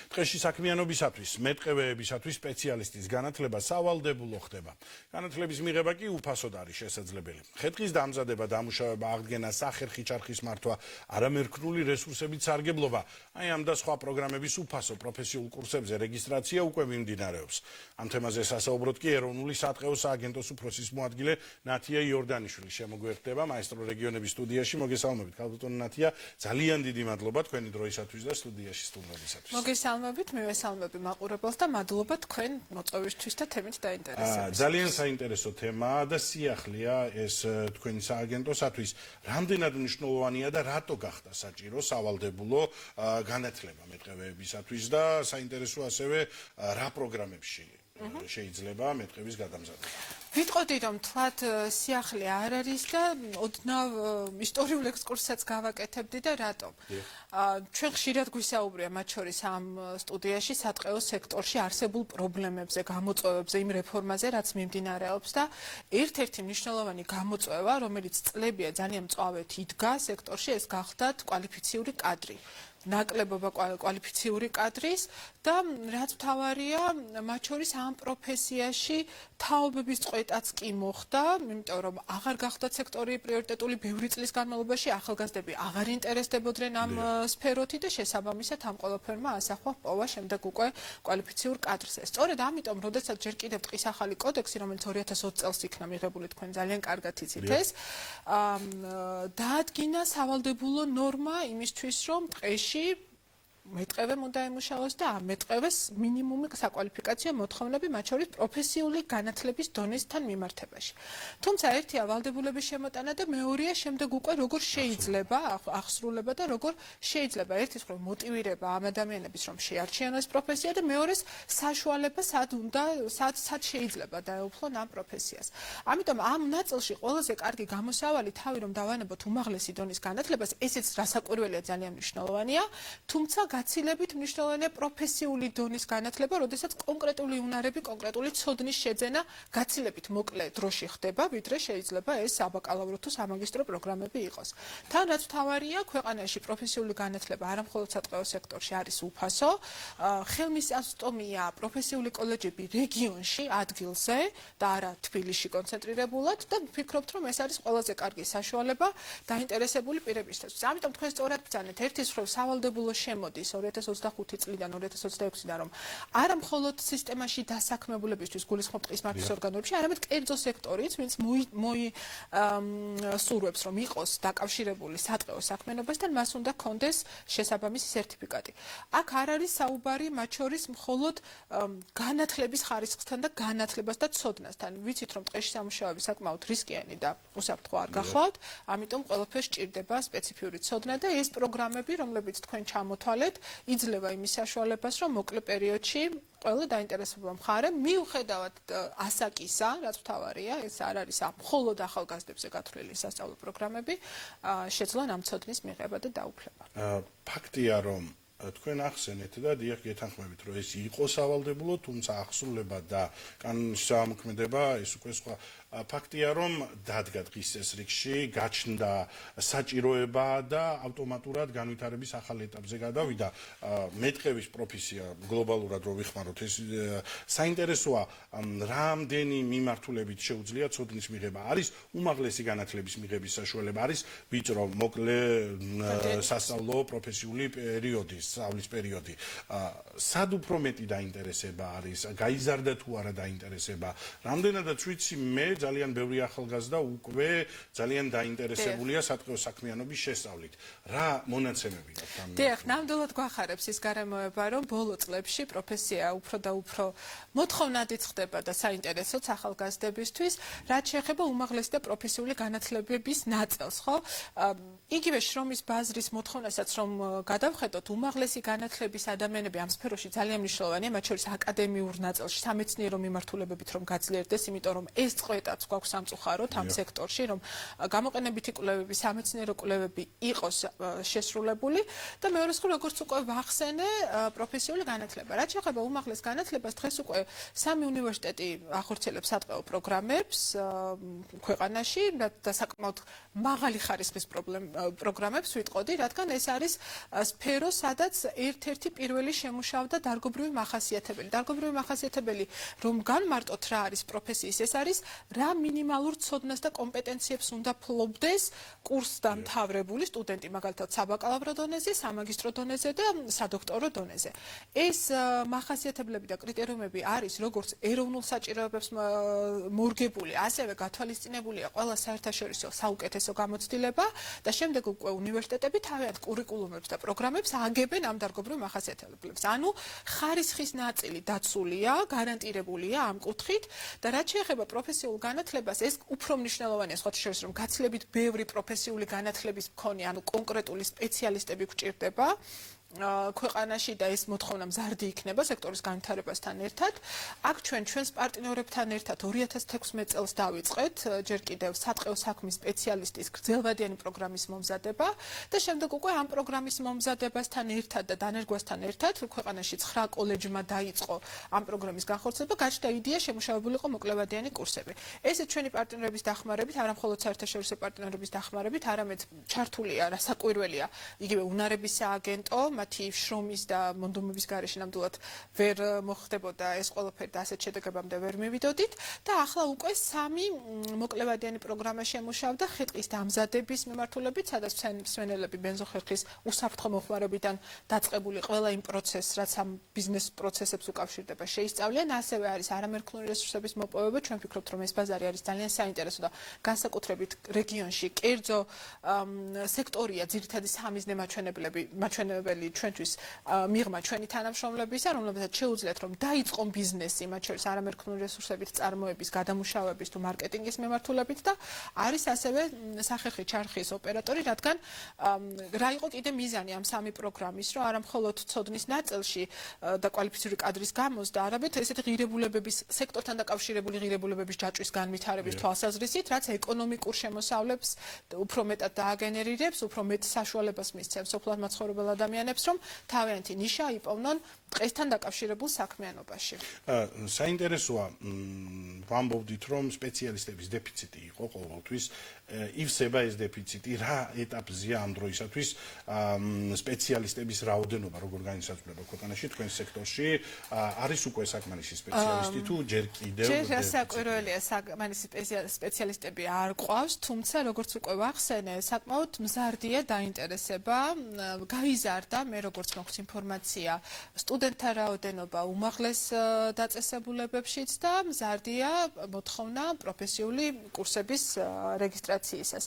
დღეში საქმიანობისათვის, მეტყევეებისათვის სპეციალისტის განათლება სავალდებულო ხდება. განათლების მიღება კი უფასოდ არის შესაძლებელი. ხეთქის დამზადება, დამუშავება, აღდგენა, სახერხი ჩარხის მართვა, არამერქნული რესურსებით სარგებლობა, აი ამ და სხვა პროგრამების უფასო პროფესიულ კურსებზე რეგისტრაცია უკვე მიმდინარეობს. ამ თემაზე სასაუბროდ კი ეროვნული სატყეო სააგენტოს უფროსის მოადგილე ნათია იორდანიშვილი შემოგვერდება მაესტრო რეგიონების სტუდიაში. მოგესალმებით, ქალბატონო ნათია, ძალიან დიდი მადლობა თქვენი დროისათვის და სტუდიაში სტუმრობისათვის. მოგესალმებით, მივესალმები მაყურებელს და მადლობა თქვენ მოწვევისთვის და თემით დაინტერესებისთვის. ძალიან საინტერესო თემაა და სიახლეა ეს თქვენი სააგენტოსათვის. რამდენად მნიშვნელოვანია და რატო გახდა საჭირო სავალდებულო განათლება მეტყევეებისათვის და საინტერესო ასევე რა პროგრამებში შეიძლება მეტყევის გადამზადება. ვიტყოდი რომ თლად სიახლე არ არის და ოდნავ ისტორიულ ექსკურსიაც გავაკეთებდი და რატომ? ჩვენ ხშირად გვისაუბრია მათ შორის ამ სტუდიაში სატყეო სექტორში არსებულ პრობლემებზე, გამოწვევებზე, იმ რეფორმაზე, რაც მიმდინარეობს და ერთ-ერთი მნიშვნელოვანი გამოწვევა, რომელიც წლებია ძალიან მწვავედ იდგა სექტორში, ეს გახდათ კვალიფიციური კადრი. ნაკლებობა კვალიფიციური კადრის და რაც მთავარია, მათ შორის ამ პროფესიაში თაობების წყვეტაც კი მოხდა, იმიტომ რომ აღარ გახდათ სექტორი პრიორიტეტული ბევრი წლის განმავლობაში, ახალგაზრდები აღარ ინტერესდებოდნენ ამ სფეროთი და შესაბამისად ამ ყველაფერმა ასახვა პოვა შემდეგ უკვე კვალიფიციურ კადრზე. სწორედ ამიტომ, როდესაც ჯერ კიდევ ტყის ახალი კოდექსი, რომელიც 2020 წელს იქნა მიღებული, თქვენ ძალიან კარგად იცით ეს, დაადგინა სავალდებულო ნორმა იმისთვის, რომ ტყეში მეტყევემ უნდა ემუშაოს და ამ მეტყევეს მინიმუმი საკვალიფიკაციო მოთხოვნები, მათ შორის პროფესიული განათლების დონესთან მიმართებაში. თუმცა ერთია ვალდებულების შემოტანა და მეორეა შემდეგ უკვე როგორ შეიძლება აღსრულება და როგორ შეიძლება ერთის მხრივ მოტივირება ამ ადამიანების რომ შეარჩიონ ეს პროფესია და მეორეს საშუალება სად შეიძლება დაეუფლონ ამ პროფესიას. ამიტომ ამ ნაწილში ყველაზე კარგი გამოსავალი თავი რომ დავანებოთ უმაღლესი დონის განათლებას, ესეც რასაკვირველია ძალიან მნიშვნელოვანია, თუმცა გაცილებით მნიშვნელოვანია პროფესიული დონის განათლება, როდესაც კონკრეტული უნარები, კონკრეტული ცოდნის შეძენა გაცილებით მოკლე დროში ხდება, ვიდრე შეიძლება ეს საბაკალავრო თუ სამაგისტრო პროგრამები იყოს. თან რაც მთავარია, ქვეყანაში პროფესიული განათლება არა მხოლოდ სატყეო სექტორში არის უფასო, ხელმისაწვდომია პროფესიული კოლეჯები რეგიონში, ადგილზე და არა თბილისში კონცენტრირებულად და ვფიქრობთ, რომ ეს არის ყველაზე კარგი საშუალება დაინტერესებული პირებისთვის. ამიტომ თქვენ სწორად ბრძანეთ, ერთის მხრივ სავალდებულო შემოდის 2025 წლიდან 2026-დან რომ არა მხოლოდ სისტემაში დასაქმებულებისთვის გულისხმობ ტყის მართვის ორგანოებში, არამედ კერძო სექტორიც, ვინც სურვებს რომ იყოს დაკავშირებული სატყეო საქმიანობასთან, მას უნდა კონდეს შესაბამისი სერტიფიკატი. აქ არ არის საუბარი მათ შორის მხოლოდ განათლების ხარისხთან და განათლებას და ცოდნასთან. ვიცით რომ ტყეში სამუშაოები საკმაოდ რისკიანი და უსაფრთხო არ გახლავთ, ამიტომ ყველაფერს სჭირდება სპეციფიური ცოდნა და ეს პროგრამები, რომლებიც თქვენ ჩამოთვალეთ, იძლევა იმის საშუალებას, რომ მოკლე პერიოდში ყველა დაინტერესებულმა მხარემ მიუხედავად ასაკისა, რაც მთავარია, ეს არ არის მხოლოდ ახალგაზრდებზე გათვლილი სასწავლო პროგრამები, შეძლონ ამ ცოდნის მიღება და დაუფლება. ფაქტია, რომ თქვენ ახსენეთ და დიახ გეთანხმებით, რომ ეს იყო სავალდებულო, თუმცა აღსრულება და კანონის შემოქმედება ეს უკვე სხვა ფაქტია, რომ დადგა დღის ეს რიგში, გაჩნდა საჭიროება და ავტომატურად განვითარების ახალ ეტაპზე გადავიდა. მეტყევის პროფესია გლობალურად რო ვიხმაროთ, ეს საინტერესოა, რამდენი მიმართულებით შეუძლია ცოდნის მიღება. არის უმაღლესი განათლების მიღების საშუალება, არის ვიწრო, მოკლე სასწავლო პროფესიული პერიოდი, სწავლის პერიოდი. სად უფრო მეტი დაინტერესება არის, გაიზარდა თუ არა დაინტერესება. რამდენადაც ვიცი მე ძალიან ბევრი ახალგაზრდა უკვე ძალიან დაინტერესებულია სატყეო საქმიანობის შესწავლით. რა მონაცემები გაქვთ ამ? დიახ, ნამდვილად გვახარებს ის გარემოება, რომ ბოლო წლებში პროფესია უფრო და უფრო მოთხოვნადიც ხდება და საინტერესოც ახალგაზრდებისთვის, რაც შეეხება უმაღლესი და პროფესიული განათლებების ნაწილს, ხო? იგივე შრომის ბაზრის მოთხოვნასაც რომ გადავხედოთ, უმაღლესი განათლების ადამიანები ამ სფეროში ძალიან მნიშვნელოვანია, მათ შორის აკადემიურ ნაწილში, სამეცნიერო მიმართულებებით რომ გაძლიერდეს, იმიტომ რომ ეს წყვეტა მეტად გვაქვს სამწუხაროდ ამ სექტორში, რომ გამოყენებითი კვლევები, სამეცნიერო კვლევები იყოს შესრულებული და მეორე მხრივ როგორც უკვე ვახსენე, პროფესიული განათლება. რაც შეეხება უმაღლეს განათლებას, დღეს უკვე 3 უნივერსიტეტი ახორციელებს სატყეო პროგრამებს ქვეყანაში და საკმაოდ მაღალი ხარისხის პროგრამებს ვიტყოდი, რადგან ეს არის სფერო, სადაც ერთ-ერთი პირველი შემუშავდა დარგობრივი მახასიათებელი. დარგობრივი მახასიათებელი, რომ განმარტოთ რა არის პროფესიის, ეს არის რა მინიმალურ ცოდნას და კომპეტენციებს უნდა ფლობდეს კურსდამთავრებული სტუდენტი, მაგალითად საბაკალავრო დონეზე, სამაგისტრო დონეზე და სადოქტორო დონეზე. ეს მახასიათებლები და კრიტერიუმები არის როგორც ეროვნულ საჭიროებებს მორგებული, ასევე გათვალისწინებულია ყველა საერთაშორისო საუკეთესო გამოცდილება და შემდეგ უკვე უნივერსიტეტები თავიანთ კურიკულუმებს და პროგრამებს აგებენ ამ დარგობრივ მახასიათებლებს. ანუ ხარისხის ნაწილი დაცულია, გარანტირებულია ამ კუთხით და რაც შეეხება პროფესიულ განათლებას, ეს უფრო მნიშვნელოვანია სხვათა შორის, რომ გაცილებით ბევრი პროფესიული განათლების მქონე, ანუ კონკრეტული სპეციალისტები გვჭირდება ქვეყანაში და ეს მოთხოვნა მზარდი იქნება სექტორის განვითარებასთან ერთად. აქ ჩვენს პარტნიორებთან ერთად 2016 წელს დავიწყეთ ჯერ კიდევ სატყეო საქმის სპეციალისტის გრძელვადიანი პროგრამის მომზადება და შემდეგ უკვე ამ პროგრამის მომზადებასთან ერთად და დანერგვასთან ერთად ქვეყანაში 9 კოლეჯმა დაიწყო ამ პროგრამის განხორციელება, გაჩნდა იდეა შემუშავებულიყო მოკლევადიანი კურსები. ესეც ჩვენი პარტნიორების დახმარებით, არა მხოლოდ საერთაშორისო პარტნიორების დახმარებით, არამედ ჩართულია, რასაკვირველია, იგივე უნარების სააგენტო მათი შრომის და მონდომების გარეშე ნამდვილად ვერ მოხდებოდა ეს ყველაფერი და ასეთ შედეგებამდე ვერ მივიდოდით და ახლა უკვე 3 მოკლევადიანი პროგრამა შემუშავდა ხე-ტყის დამზადების მიმართულებით, სადაც მსმენელები ბენზოხერხის უსაფრთხო მოხმარებიდან დაწყებული ყველა იმ პროცესს, რაც ამ ბიზნეს პროცესებს უკავშირდება, შეისწავლიან. ასევე არის არამერქნული რესურსების მოპოვება, ჩვენ ვფიქრობთ, რომ ეს ბაზარი არის ძალიან საინტერესო და განსაკუთრებით რეგიონში კერძო სექტორია, ძირითადი სამიზნე მაჩვენებელი ჩვენთვის მიღმა ჩვენი თანამშრომლებისა, რომლებსაც შეუძლიათ რომ დაიწყონ ბიზნესი, მათ შორის არამერქნული რესურსებით წარმოების, გადამუშავების თუ მარკეტინგის მიმართულებით და არის ასევე სახერხი ჩარხის ოპერატორი, რადგან რა იყო კიდე მიზანი ამ 3 პროგრამის, რომ არა მხოლოდ ცოდნის ნაწილში და კვალიფიციური კადრის გამოსდა, არამედ ესეთი ღირებულებების სექტორთან დაკავშირებული ღირებულებების ჯაჭვის განვითარების თვალსაზრისით, რაც ეკონომიკურ შემოსავლებს უფრო მეტად დააგენერირებს, უფრო მეტ საშუალებას მისცემს სოფლად მაცხოვრებელ ადამიანებს, რომ თავიანთი ნიშა იპოვნონ დღესთან დაკავშირებულ საქმიანობაში. საინტერესოა ვამბობდით, რომ სპეციალისტების დეფიციტი იყო ყოველთვის, ივსება ეს დეფიციტი, რა ეტაპზეა ამ დროისათვის სპეციალისტების რაოდენობა, როგორ განისაზღვრება ქვეყანაში, თქვენ სექტორში, არის უკვე საკმარისი სპეციალისტი თუ ჯერ კიდევ ჯერ რასაკვირველია, საკმარისი სპეციალისტები არ ყავს, თუმცა როგორც უკვე ვახსენე, საკმაოდ მზარდია დაინტერესება, გაიზარდა, მე როგორც მოხდა ინფორმაცია, სტუდენტთა რაოდენობა უმაღლეს დაწესებულებებშიც და მზარდია მოთხოვნა პროფესიული კურსების რეგისტრაციისას.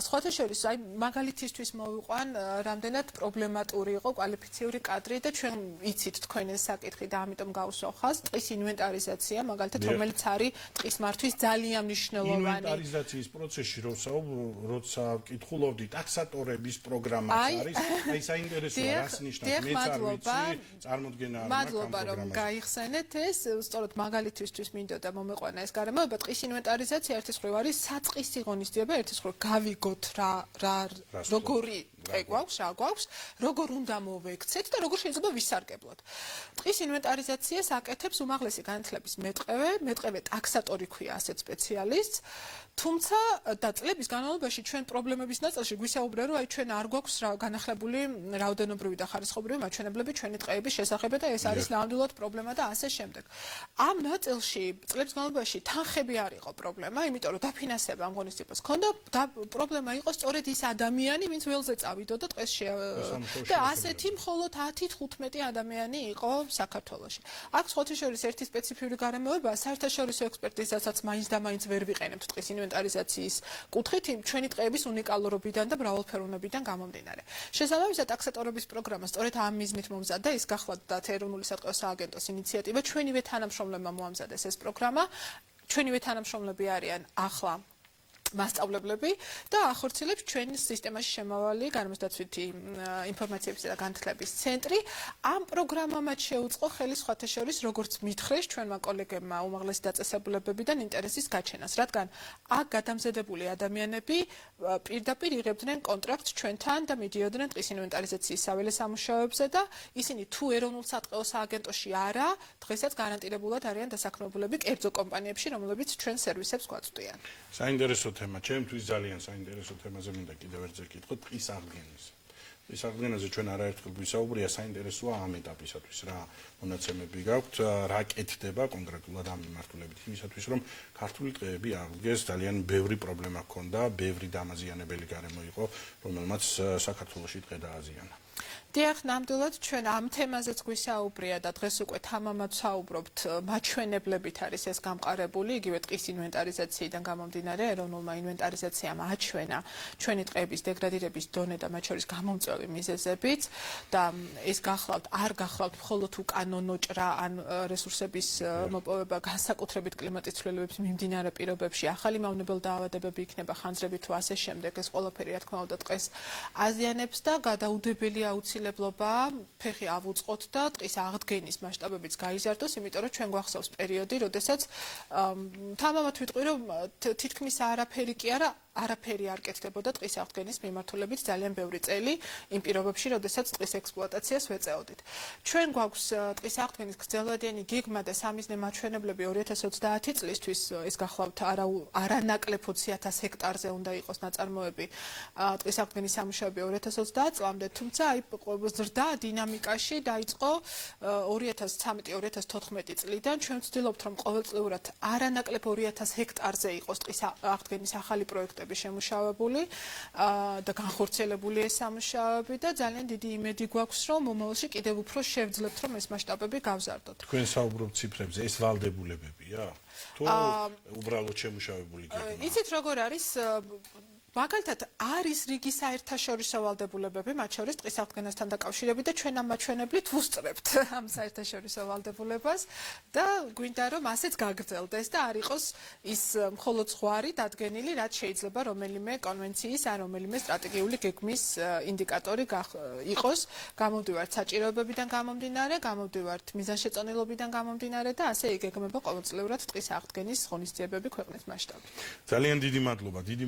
სხვათა შორის, აი მაგალითისთვის მოვიყვან, რამდენად პრობლემატური იყო კვალიფიციური კადრი და ჩვენ იცით თქვენ ეს საკითხი და ამიტომ გავუსვა ხაზს, ტყის ინვენტარიზაცია, მაგალითად, რომელიც არის ტყის მართვის ძალიან მნიშვნელოვანი. ინვენტარიზაციის პროცესში როცა ვკითხულობდი, ტაქსატორების პროგრამაც არის, აი საინტერესოა, რას ნიშნავს, მეც არ ვიცი, წარმოდგენა არ მაქვს ამ მადლობა რომ გაიხსენეთ ეს, სწორედ მაგალითისთვის მინდოდა მომეყვანა ეს გარემოება, ტყის ინვენტარიზაცია ერთის მხრივ არის საწყისი ღონისძიება, ერთის მხრივ გავიგოთ რა როგორი ტყე გვაქვს, რა გვაქვს, როგორ უნდა მოვექცეთ და როგორ შეიძლება ვისარგებლოთ. ტყის ინვენტარიზაციას აკეთებს უმაღლესი განათლების მეტყევე ტაქსატორი ქვია ასეთ სპეციალისტს, თუმცა და წლების განმავლობაში ჩვენ პრობლემების ნაწილში გვისაუბრა, რომ აი ჩვენ არ გვაქვს განახლებული რაოდენობრივი და ხარისხობრივი მაჩვენებლები ჩვენი ტყეების შესახებ და ეს არის ნამდვილად პრობლემა და ასე შემდეგ. ამ ნაწილში წლების განმავლობაში თანხები არ იყო პრობლემა, იმიტომ რომ დაფინანსება ამ ღონისძიებას ჰქონდა და პრობლემა იყო სწორედ ის ადამიანი, ვინც ველზე წავიდოდა ტყეს და ასეთი მხოლოდ 10-15 ადამიანი იყო საქართველოში. აქ სხვათა შორის ერთი სპეციფიური გარემოებაა, საერთაშორისო ექსპერტიზასაც მაინც და მაინც ვერ ვიყენებთ ტყის ინვენტარიზაციის კუთხით ჩვენი ტყეების უნიკალურობიდან და მრავალფეროვნებიდან გამომდინარე. შესაბამისად, ტაქსატორების პროგრამა სწორედ ამ მიზნით მომზადდა, ის გახლავთ ეროვნული სატყეო სააგენტოს ინიციატივა, ჩვენივე თანამშრომლებმა მოამზადეს ეს პროგრამა. ჩვენივე თანამშრომლები არიან ახლა მასწავლებლები და ახორციელებს ჩვენ სისტემაში შემავალი გარემოსდაცვითი ინფორმაციებისა და განათლების ცენტრი. ამ პროგრამამ შეუწყო ხელი სხვათა შორის როგორც მითხრეს ჩვენმა კოლეგებმა უმაღლესი დაწესებულებებიდან ინტერესის გაჩენას, რადგან აქ გადამზადებული ადამიანები პირდაპირ იღებდნენ კონტრაქტს ჩვენთან და მიდიოდნენ ტყის ინვენტარიზაციის საველე სამუშაოებზე და ისინი თუ ეროვნულ სატყეო სააგენტოში არა, დღესაც გარანტირებულად არიან დასაქმებულები კერძო კომპანიებში, რომლებიც ჩვენ სერვისებს გვაწვდიან. საინტერესო თემა, ჩემთვის ძალიან საინტერესო თემაზე მინდა კიდევ ერთზე კითხო ტყის აღდგენაზე. ტყის აღდგენაზე ჩვენ არაერთხელ გვისაუბრია, საინტერესოა ამ ეტაპისათვის რა მონაცემები გაქვთ, რა კეთდება კონკრეტულად ამ მიმართულებით იმისათვის, რომ ქართული ტყეები აღდგეს, ძალიან ბევრი პრობლემა ჰქონდა, ბევრი დამაზიანებელი გარემო იყო, რომელმაც საქართველოში ტყე დააზიანა. დიახ, ნამდვილად ჩვენ ამ თემაზეც გვისაუბრია და დღეს უკვე თამამად ვსაუბრობთ, მაჩვენებლებით არის ეს გამყარებული, იგივე ტყის ინვენტარიზაციიდან გამომდინარე, ეროვნულმა ინვენტარიზაციამ აჩვენა ჩვენი ტყეების დეგრადირების დონე და მათ შორის გამომწვევი მიზეზებიც და ეს არ გახლავთ მხოლოდ უკანონო ნოჭრა ან რესურსების მოპოვება განსაკუთრებით კლიმატის ცვლილებების მიმდინარე პირობებში, ახალი მავნებელ დაავადებები იქნება ხანძრებით თუ ასე შემდეგ, ეს ყველაფერი რა თქმა უნდა ტყეს აზიანებს და გადაუდებელი აუცილებლობა ფეხი ავუწყოთ და ტყის აღდგენის მასშტაბებიც გაიზარდოს, იმიტომ რომ ჩვენ გვახსოვს პერიოდი, როდესაც თამამად ვიტყვი, რომ თითქმის არაფერი კი არა, არაფერი არ კეთდებოდა ტყის აღდგენის მიმართულებით ძალიან ბევრი წელი იმ პირობებში, როდესაც ტყის ექსპლუატაციას ვეწეოდით. ჩვენ გვაქვს ტყის აღდგენის გრძელვადიანი გეგმა და სამიზნე მაჩვენებლები 2030 წლისთვის, ეს გახლავთ არანაკლებ 20,000 ჰექტარზე უნდა იყოს ნაწარმოები ტყის აღდგენის სამუშაოები 2030 წლამდე, თუმცა აი ზრდა დინამიკაში დაიწყო 2013-2014 წლიდან. ჩვენ ვცდილობთ, რომ ყოველწლიურად არანაკლებ 2,000 ჰექტარზე იყოს ტყის აღდგენის ახალი პროექტები შემუშავებული და განხორციელებული ეს სამუშაოები და ძალიან დიდი იმედი გვაქვს, რომ მომავალში კიდევ უფრო შევძლებთ, რომ ეს მასშტაბები გავზარდოთ. თქვენ საუბრობთ ციფრებზე, ეს ვალდებულებებია? თუ უბრალოდ შემუშავებული გეგმა? იცით როგორ არის? მაგალითად არის რიგი საერთაშორისო ვალდებულებები, მათ შორის ტყის აღდგენასთან დაკავშირებით და ჩვენ ამ მაჩვენებლით ვუსწრებთ ამ საერთაშორისო ვალდებულებას და გვინდა რომ ასეც გაგრძელდეს და არ იყოს ის მხოლოდ ზღვარი დადგენილი, რაც შეიძლება რომელიმე კონვენციის ან რომელიმე სტრატეგიული გეგმის ინდიკატორი იყოს, გამომდივართ საჭიროებებიდან გამომდინარე, გამომდივართ მიზანშეწონილობიდან გამომდინარე და ასე იგეგმება ყოველწლიურად ტყის აღდგენის ღონისძიებები ქვეყნის მასშტაბით. ძალიან დიდი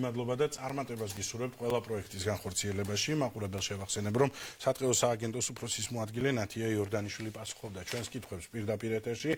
მადლობა და წარმატებას გისურვებთ ყველა პროექტის განხორციელებაში. მაყურებელს შევახსენებ, რომ სატყეო სააგენტოს უფროსის მოადგილე ნათია იორდანიშვილი პასუხობდა ჩვენს კითხვებს პირდაპირ ეთერში.